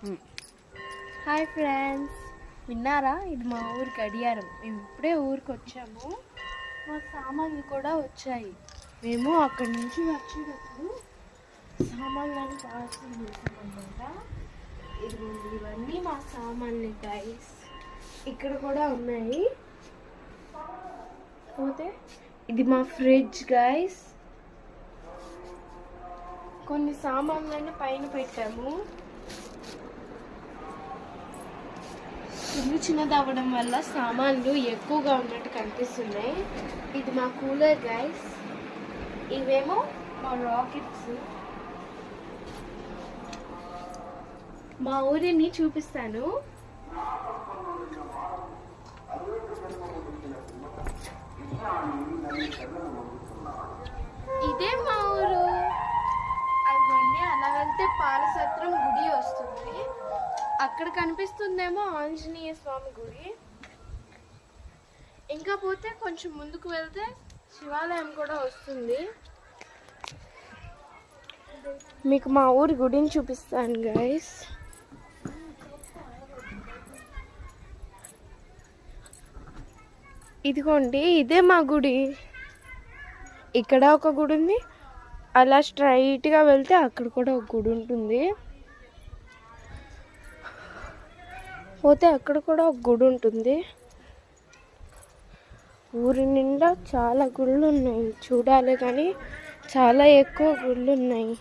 Hi friends, విన్నారా? ఇది మా ఊరి గడియారం. మేము ఇప్పుడే ఊరికి వచ్చాము. మా సామాన్లు కూడా వచ్చాయి. మేము అక్కడి నుంచి వచ్చేటప్పుడు సామాన్లను పార్సల్ చేసామన్నమాట. ఇవన్నీ మా సామాన్లు గైస్. ఇక్కడ కూడా ఉన్నాయి. పోతే ఇది మా ఫ్రిడ్జ్ గైస్. కొన్ని సామాన్లను పైన పెట్టాము. ఇల్లు చిన్నది అవ్వడం వల్ల సామాన్లు ఎక్కువగా ఉన్నట్టు కనిపిస్తున్నాయి. ఇది మా కూలర్ గైస్. ఇవేమో మా రాకెట్స్. మా ఊరిని చూపిస్తాను. ఇదే మా ఊరు. అదిగోండి, అలా వెళ్తే పాలసత్రం గుడి వస్తుంది. అక్కడ కనిపిస్తుందేమో ఆంజనేయ స్వామి గుడి. ఇంకా పోతే కొంచెం ముందుకు వెళ్తే శివాలయం కూడా వస్తుంది. మీకు మా ఊరి గుడిని చూపిస్తాను గైస్. ఇదిగోండి, ఇదే మా గుడి. ఇక్కడ ఒక గుడి ఉంది. అలా స్ట్రైట్గా వెళ్తే అక్కడ కూడా ఒక గుడి ఉంటుంది. పోతే అక్కడ కూడా ఒక గుడి ఉంటుంది. ఊరి నిండా చాలా గుళ్ళు ఉన్నాయి. చూడాలి కానీ చాలా ఎక్కువ గుళ్ళు ఉన్నాయి.